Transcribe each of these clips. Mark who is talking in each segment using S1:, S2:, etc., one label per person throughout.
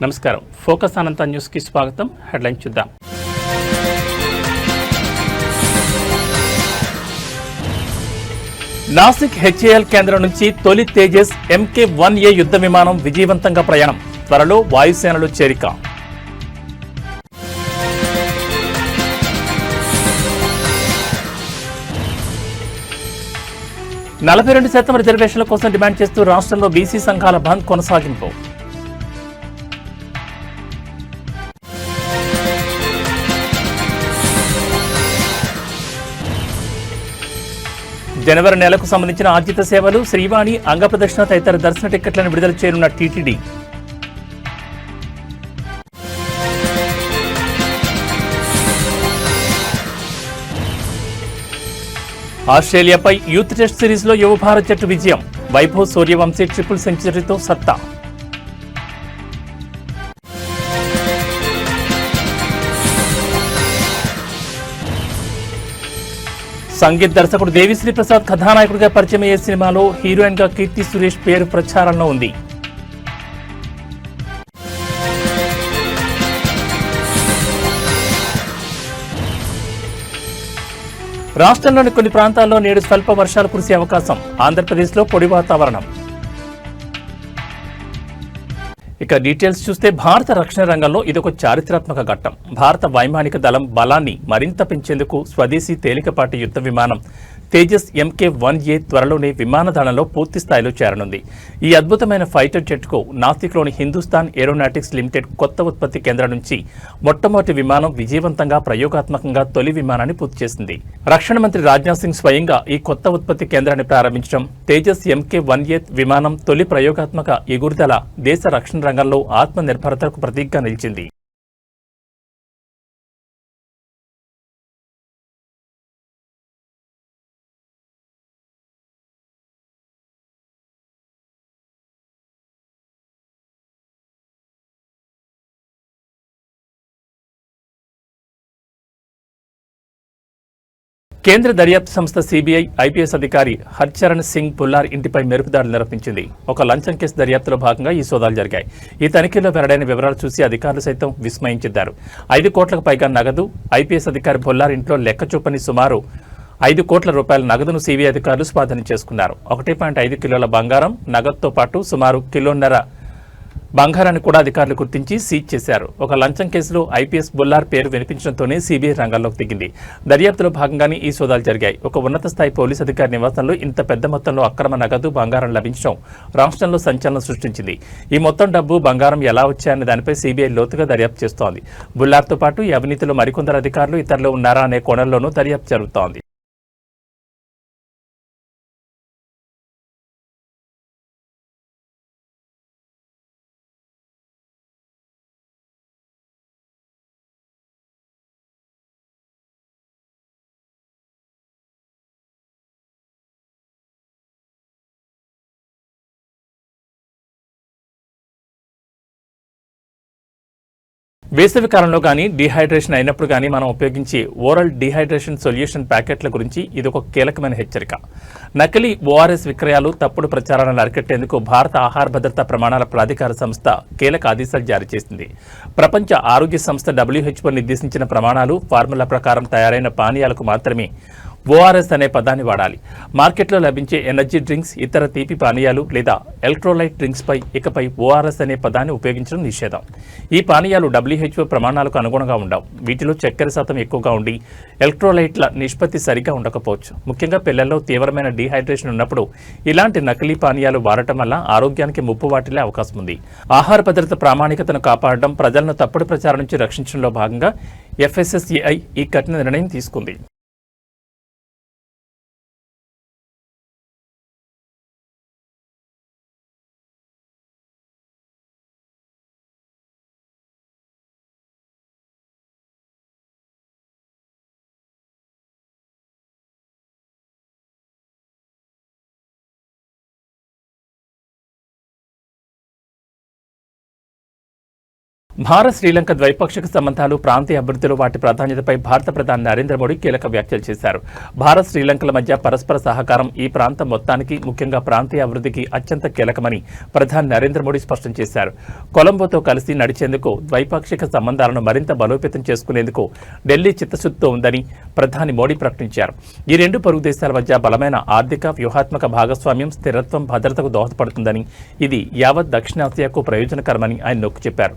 S1: నమస్కారం. ఫోకస్ అనంత న్యూస్కి స్వాగతం. హెడ్లైన్ చూద్దాం. నాసిక్ హెచ్ఏఎల్ కేంద్రం నుంచి తొలి తేజస్ MK-1A యుద్ధ విమానం విజయవంతంగా ప్రయాణం. త్వరలో వాయుసేనలో చేరిక. నలభై 42% రిజర్వేషన్ల కోసం డిమాండ్ చేస్తూ రాష్ట్రంలో బీసీ సంఘాల బంద్ కొనసాగింపు. జనవరి నెలకు సంబంధించిన ఆర్జిత సేవలు, శ్రీవాణి, అంగప్రదర్శన తదితర దర్శన టిక్కెట్లను విడుదల చేయనున్న టీటీడీ. ఆస్ట్రేలియాపై యూత్ టెస్ట్ సిరీస్లో యువ భారత్ జట్టు విజయం. వైభవ్ సూర్యవంశీ ట్రిపుల్ సెంచరీతో సత్తా. సంగీత్ దర్శకుడు దేవిశ్రీ ప్రసాద్ కథానాయకుడిగా పరిచయం అయ్యే సినిమాలో హీరోయిన్ గా కీర్తి సురేష్ పేరు ప్రచారంలో ఉంది. రాష్ట్రంలోని కొన్ని ప్రాంతాల్లో నేడు స్వల్ప వర్షాలు కురిసే అవకాశం. ఆంధ్రప్రదేశ్లో పొడి వాతావరణం. ఇక డీటెయిల్స్ చూస్తే భారత రక్షణ రంగంలో ఇదొక చారిత్రాత్మక ఘట్టం. భారత వైమానిక దళం బలాన్ని మరింత పెంచేందుకు స్వదేశీ తేలికపాటి యుద్ధ విమానం తేజస్ MK-1A త్వరలోనే విమానదళంలో పూర్తి స్థాయిలో చేరనుంది. ఈ అద్భుతమైన ఫైటర్ జెట్కు నాసిక్లోని హిందుస్థాన్ ఏరోనాటిక్స్ లిమిటెడ్ కొత్త ఉత్పత్తి కేంద్రం నుంచి మొట్టమొదటి విమానం విజయవంతంగా ప్రయోగాత్మకంగా తొలి విమానాన్ని పూర్తి చేసింది. రక్షణ మంత్రి రాజ్నాథ్ సింగ్ స్వయంగా ఈ కొత్త ఉత్పత్తి కేంద్రాన్ని ప్రారంభించడం, తేజస్ MK-1A విమానం తొలి ప్రయోగాత్మక ఎగురుదల దేశ రక్షణ రంగంలో ఆత్మనిర్భరతకు ప్రతీకగా నిలిచింది. కేంద్ర దర్యాప్తు సంస్థ CBI IPS అధికారి హర్చరణ్ సింగ్ పుల్లార్ ఇంటిపై మెరుపుదాడులు నిర్వహించింది. ఒక లంచం కేసు దర్యాప్తులో భాగంగా ఈ సోదాలు జరిగాయి. ఈ తనిఖీలో వెల్లడైన వివరాలు చూసి అధికారులు సైతం విస్మయించారు. 5 కోట్లకు పైగా నగదు, IPS అధికారి పుల్లార్ ఇంట్లో లెక్క చూపని సుమారు 5 కోట్ల రూపాయల నగదును CBI అధికారులు స్వాధీనం చేసుకున్నారు. 1.5 కిలోల బంగారం, నగదుతో పాటు సుమారు కిలోన్నర బంగారాన్ని కూడా అధికారులు గుర్తించి సీజ్ చేశారు. ఒక లంచం కేసులో IPS బుల్లార్ పేరు వినిపించడంతోనే CBI రంగంలోకి దిగింది. దర్యాప్తులో భాగంగానే ఈ సోదాలు జరిగాయి. ఒక ఉన్నత స్థాయి పోలీసు అధికారి నివాసంలో ఇంత పెద్ద మొత్తంలో అక్రమ నగదు, బంగారం లభించడం రాష్ట్రంలో సంచలనం సృష్టించింది. ఈ మొత్తం డబ్బు, బంగారం ఎలా వచ్చాయనే దానిపై CBI లోతుగా దర్యాప్తు చేస్తోంది. బుల్లార్తో పాటు ఈ అవినీతిలో మరికొందరు అధికారులు ఇతరులు ఉన్నారా అనే కోణంలోనూ దర్యాప్తు జరుగుతోంది. వేసవి కాలంలో కానీ డీహైడ్రేషన్ అయినప్పుడు కానీ మనం ఉపయోగించే ఓరల్ డీహైడ్రేషన్ సొల్యూషన్ ప్యాకెట్ల గురించి ఇది ఒక కీలకమైన హెచ్చరిక. నకిలీ ORS విక్రయాలు, తప్పుడు ప్రచారాలను అరికట్టేందుకు భారత ఆహార భద్రతా ప్రమాణాల ప్రాధికార సంస్థ కీలక ఆదేశాలు జారీ చేసింది. ప్రపంచ ఆరోగ్య సంస్థ WHO నిర్దేశించిన ప్రమాణాలు, ఫార్ములా ప్రకారం తయారైన పానీయాలకు మాత్రమే ORS అనే పదాన్ని వాడాలి. మార్కెట్లో లభించే ఎనర్జీ డ్రింక్స్, ఇతర తీపి పానీయాలు లేదా ఎలక్ట్రోలైట్ డ్రింక్స్ పై ఇకపై ORS అనే పదాన్ని ఉపయోగించడం నిషేధం. ఈ పానీయాలు WHO ప్రమాణాలకు అనుగుణంగా ఉండవు. వీటిలో చక్కెర శాతం ఎక్కువగా ఉండి ఎలక్ట్రోలైట్ల నిష్పత్తి సరిగా ఉండకపోవచ్చు. ముఖ్యంగా పిల్లల్లో తీవ్రమైన డీహైడ్రేషన్ ఉన్నప్పుడు ఇలాంటి నకిలీ పానీయాలు వాడటం వల్ల ఆరోగ్యానికి ముప్పు వాటిల్లే అవకాశం ఉంది. ఆహార భద్రత ప్రామాణికతను కాపాడడం, ప్రజలను తప్పుడు ప్రచారం నుంచి రక్షించడంలో భాగంగా FSSAI ఈ కఠిన నిర్ణయం తీసుకుంది. భారత్ శ్రీలంక ద్వైపాక్షిక సంబంధాలు ప్రాంతీయ అభివృద్ధిలో వాటి ప్రాధాన్యతపై భారత ప్రధాని నరేంద్ర మోడీ కీలక వ్యాఖ్యలు చేశారు. భారత్ శ్రీలంకల మధ్య పరస్పర సహకారం ఈ ప్రాంతం మొత్తానికి ముఖ్యంగా ప్రాంతీయ అభివృద్ధికి అత్యంత కీలకమని ప్రధాని నరేంద్ర మోడీ స్పష్టం చేశారు. కొలంబోతో కలిసి నడిచేందుకు ద్వైపాక్షిక సంబంధాలను మరింత బలోపేతం చేసుకునేందుకు ఢిల్లీ చిత్తశుద్ధితో ఉందని ప్రధాని మోడీ ప్రకటించారు. ఈ రెండు పొరుగు దేశాల మధ్య బలమైన ఆర్థిక వ్యూహాత్మక భాగస్వామ్యం స్థిరత్వం భద్రతకు దోహదపడుతుందని ఇది యావత్ దక్షిణాసియాకు ప్రయోజనకరమని ఆయన నొక్కి చెప్పారు.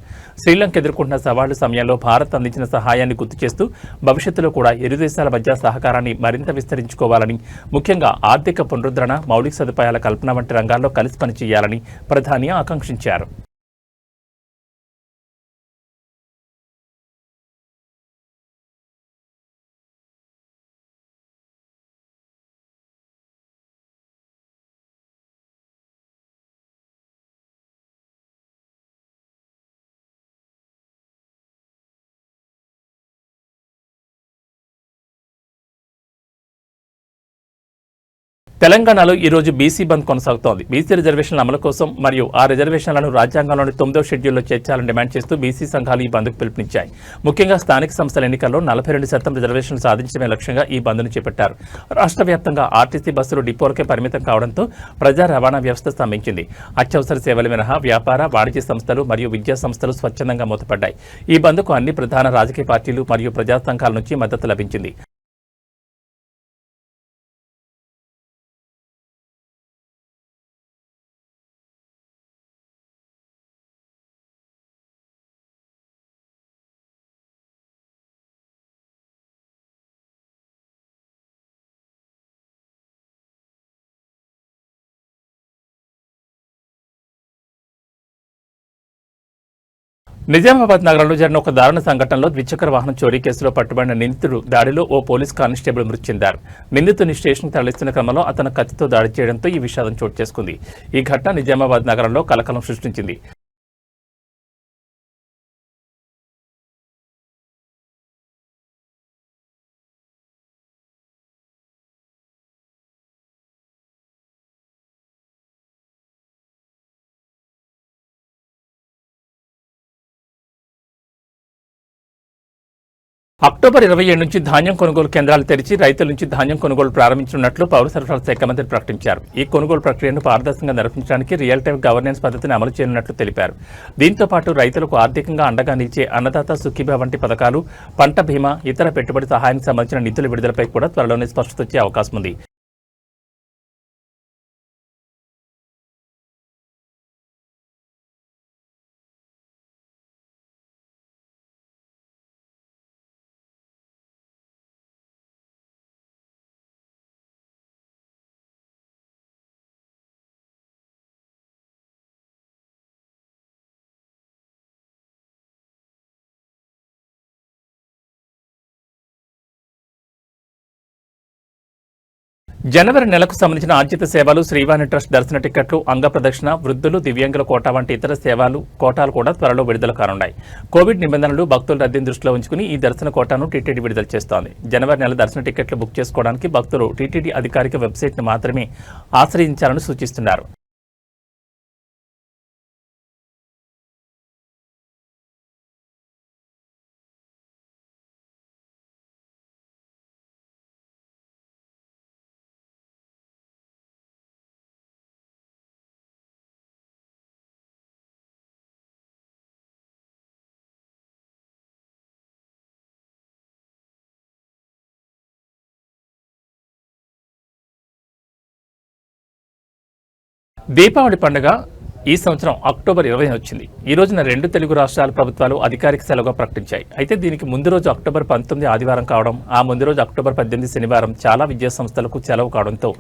S1: శ్రీలంక ఎదుర్కొంటున్న సవాళ్ల సమయంలో భారత్ అందించిన సహాయాన్ని గుర్తు చేస్తూ భవిష్యత్తులో కూడా ఇరు దేశాల మధ్య సహకారాన్ని మరింత విస్తరించుకోవాలని, ముఖ్యంగా ఆర్థిక పునరుద్ధరణ, మౌలిక సదుపాయాల కల్పన వంటి రంగాల్లో కలిసి పనిచేయాలని ప్రధాని ఆకాంక్షించారు. తెలంగాణలో ఈ రోజు బీసీ బంద్ కొనసాగుతోంది. బీసీ రిజర్వేషన్ల అమలు కోసం మరియు ఆ రిజర్వేషన్లను రాజ్యాంగంలోని 9వ షెడ్యూల్లో చేర్చాలని డిమాండ్ చేస్తూ బీసీ సంఘాలు ఈ బంద్కు పిలుపునిచ్చాయి. ముఖ్యంగా స్థానిక సంస్థల ఎన్నికల్లో 42% రిజర్వేషన్లు సాధించడమే లక్ష్యంగా ఈ బంద్ను చేపట్టారు. రాష్ట్ర వ్యాప్తంగా ఆర్టీసీ బస్సులు డిపోలకే పరిమితం కావడంతో ప్రజా రవాణా వ్యవస్థ స్తంభించింది. అత్యవసర సేవలు మినహా వ్యాపార, వాణిజ్య సంస్థలు మరియు విద్యా సంస్థలు స్వచ్ఛందంగా మూతపడ్డాయి. ఈ బంద్కు అన్ని ప్రధాన రాజకీయ పార్టీలు మరియు ప్రజా సంఘాల నుంచి మద్దతు లభించింది. నిజామాబాద్ నగరంలో జరిగిన ఒక దారుణ సంఘటనలో ద్విచక్ర వాహనం చోరీ కేసులో పట్టుబడిన నిందితుడు దాడిలో ఓ పోలీస్ కానిస్టేబుల్ మృతి చెందారు. నిందితుని స్టేషన్కు తరలిస్తున్న క్రమంలో అతను కత్తితో దాడి చేయడంతో ఈ విషాదం చోటు చేసుకుంది. ఈ ఘటన నిజామాబాద్ నగరంలో కలకలం సృష్టించింది. అక్టోబర్ 27 నుంచి ధాన్యం కొనుగోలు కేంద్రాలు తెరిచి రైతుల నుంచి ధాన్యం కొనుగోలు ప్రారంభించనున్నట్లు పౌర సరఫరాల శాఖ మంత్రి ప్రకటించారు. ఈ కొనుగోలు ప్రక్రియను పారదర్శకంగా నిర్వహించడానికి రియల్ టైం గవర్నెన్స్ పద్ధతిని అమలు చేయనున్నట్లు తెలిపారు. దీంతో పాటు రైతులకు ఆర్థికంగా అండగా నిలిచే అన్నదాత సుఖీభా వంటి పథకాలు, పంట బీమా, ఇతర పెట్టుబడి సహాయానికి సంబంధించిన నిధుల విడుదలపై కూడా త్వరలోనే స్పష్టత వచ్చే అవకాశం ఉంది. జనవరి నెలకు సంబంధించిన ఆర్జిత సేవలు, శ్రీవాణి ట్రస్ట్ దర్శన టికెట్లు, అంగ ప్రదక్షిణ, వృద్ధులు, దివ్యాంగుల కోటా వంటి ఇతర కోటాలు కూడా త్వరలో విడుదల కానున్నాయి. కోవిడ్ నిబంధనలు, భక్తుల రద్దీని దృష్టిలో ఉంచుకుని ఈ దర్శన కోటాను టీటీడీ విడుదల చేస్తోంది. జనవరి నెల దర్శన టికెట్లు బుక్ చేసుకోవడానికి భక్తులు టీటీడీ అధికారిక వెబ్సైట్ను మాత్రమే ఆశ్రయించాలని సూచిస్తున్నారు. దీపావళి పండుగ ఈ సంవత్సరం అక్టోబర్ 20 వచ్చింది. ఈ రోజున రెండు తెలుగు రాష్ట్రాల ప్రభుత్వాలు అధికారిక సెలవుగా ప్రకటించాయి. అయితే దీనికి ముందు రోజు అక్టోబర్ 19 ఆదివారం కావడం, ఆ ముందు రోజు అక్టోబర్ 18 శనివారం చాలా విద్యా సంస్థలకు సెలవు కావడంతో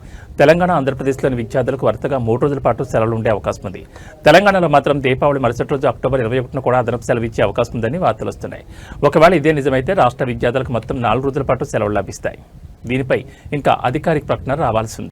S1: తెలంగాణ, ఆంధ్రప్రదేశ్లోని విద్యార్థులకు వరుసగా 3 రోజుల పాటు సెలవులు ఉండే అవకాశం ఉంది. తెలంగాణలో మాత్రం దీపావళి మరుసటి రోజు అక్టోబర్ 21 కూడా అదనపు సెలవు ఇచ్చే అవకాశం ఉందని వార్తలు వస్తున్నాయి. ఒకవేళ ఇదే నిజమైతే రాష్ట్ర విద్యార్థులకు మొత్తం 4 రోజుల పాటు సెలవులు లభిస్తాయి. దీనిపై ఇంకా అధికారిక ప్రకటన రావాల్సి ఉంది.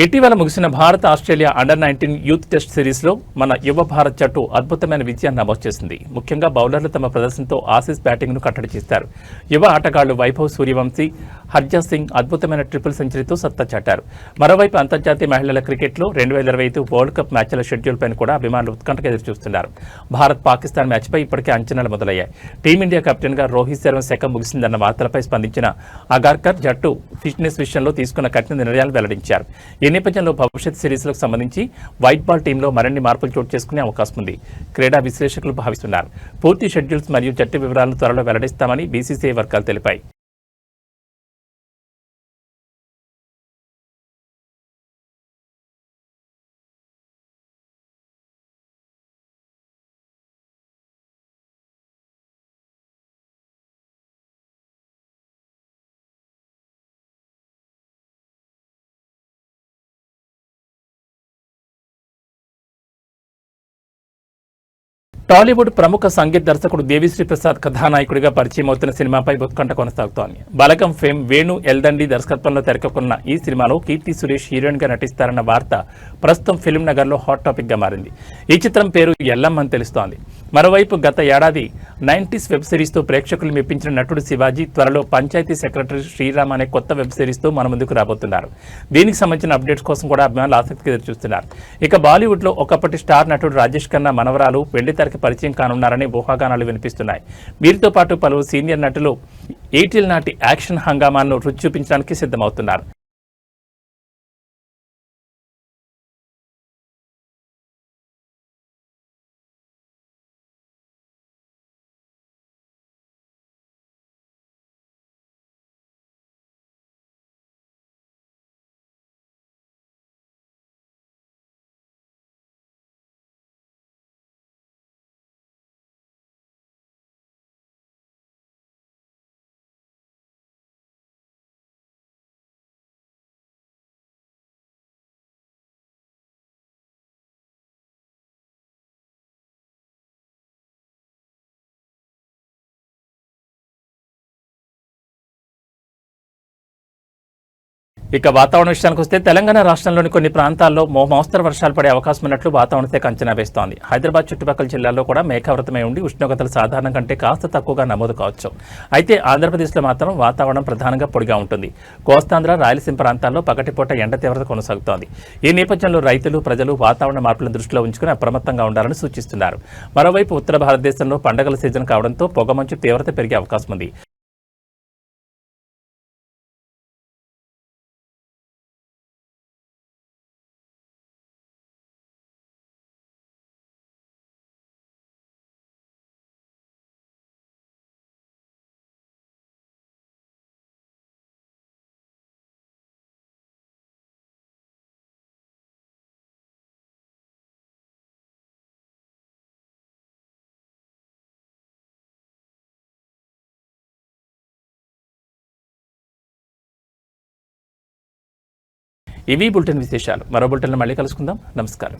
S1: ఇటీవల ముగిసిన Bharat Australia under-19 youth test సిరీస్లో మన యువ భారత్ జట్టు అద్భుతమైన విజయాన్ని నమోదు చేసింది. ముఖ్యంగా బౌలర్లు తమ ప్రదర్శనతో ఆసీస్ బ్యాటింగ్ను కట్టడి చేశారు. యువ ఆటగాళ్లు వైభవ్ సూర్యవంశీ, హర్జా సింగ్ అద్భుతమైన ట్రిపుల్ సెంచరీతో సత్తా చాటారు. మరోవైపు అంతర్జాతీయ మహిళల క్రికెట్లో 2025 వరల్డ్ కప్ మ్యాచ్ల షెడ్యూల్పై కూడా అభిమానులు ఉత్కంఠగా ఎదురుచూస్తున్నారు. భారత్-పాకిస్తాన్ మ్యాచ్పై ఇప్పటికే అంచనాలు మొదలయ్యాయి. టీమిండియా కెప్టెన్గా రోహిత్ శర్మ శకం ముగిసిందన్న వార్తలపై స్పందించిన అగార్కర్ జట్టు ఫిట్నెస్ విషయంలో తీసుకున్న కఠిన నిర్ణయాలు వెల్లడించారు. ఈ నేపథ్యంలో భవిష్యత్ సిరీస్లకు సంబంధించి వైట్ బాల్ టీంలో మరిన్ని మార్పులు చోటు చేసుకునే అవకాశం ఉంది. క్రీడా విశ్లేషకులు భావిస్తున్నారు. పూర్తి షెడ్యూల్స్ మరియు జట్టు వివరాలను త్వరలో వెల్లడిస్తామని బీసీసీఐ వర్గాలు తెలిపాయి. టాలీవుడ్ ప్రముఖ సంగీత దర్శకుడు దేవిశ్రీ ప్రసాద్ కథానాయకుడిగా పరిచయం అవుతున్న సినిమాపై ఉత్కంఠ కొనసాగుతోంది. బలగం ఫేమ్ వేణు ఎల్దండి దర్శకత్వంలో తెరకెక్కున్న ఈ సినిమాలో కీర్తి సురేష్ హీరోయిన్ గా నటిస్తారన్న వార్త ప్రస్తుతం ఫిల్మ్ నగర్ లో హాట్ టాపిక్ గా మారింది. ఈ చిత్రం పేరు ఎల్లమ్మ అని తెలుస్తోంది. మరోవైపు గత ఏడాది 90s వెబ్ సిరీస్ తో ప్రేక్షకులు మెప్పించిన నటుడు శివాజీ త్వరలో పంచాయతీ సెక్రటరీ శ్రీరామ్ అనే కొత్త వెబ్ సిరీస్ తో మన ముందుకు రాబోతున్నారు. దీనికి సంబంధించిన అప్డేట్స్ కోసం కూడా అభిమానులు ఆసక్తిగా ఎదురుచూస్తున్నారు. ఇక బాలీవుడ్ లో ఒకప్పటి స్టార్ నటుడు రాజేష్ ఖన్నా మనవరాలు వెండితెరకి పరిచయం కానున్నారని ఊహాగానాలు వినిపిస్తున్నాయి. వీరితో పాటు పలువురు సీనియర్ నటులు ఏటిల్ నాటి యాక్షన్ హంగామాలను రుచి చూపించడానికి సిద్ధమవుతున్నారు. ఇక వాతావరణ విషయానికి వస్తే తెలంగాణ రాష్ట్రంలోని కొన్ని ప్రాంతాల్లో మోస్తరు వర్షాలు పడే అవకాశం ఉన్నట్లు వాతావరణ శాఖ అంచనా వేస్తోంది. హైదరాబాద్ చుట్టుపక్కల జిల్లాల్లో కూడా మేఘావృతమై ఉండి ఉష్ణోగ్రతలు సాధారణం కంటే కాస్త తక్కువగా నమోదు కావచ్చు. అయితే ఆంధ్రప్రదేశ్లో మాత్రం వాతావరణం ప్రధానంగా పొడిగా ఉంటుంది. కోస్తాంధ్ర, రాయలసీమ ప్రాంతాల్లో పగటిపూట ఎండ తీవ్రత కొనసాగుతోంది. ఈ నేపథ్యంలో రైతులు, ప్రజలు వాతావరణ మార్పులను దృష్టిలో ఉంచుకుని అప్రమత్తంగా ఉండాలని సూచిస్తున్నారు. మరోవైపు ఉత్తర భారతదేశంలో పండగల సీజన్ కావడంతో పొగమంచు తీవ్రత పెరిగే అవకాశం ఉంది. ఇవి బులెటిన్ విశేషాలు. మరో బులెటిన్లో మళ్ళీ కలుసుకుందాం. నమస్కారం.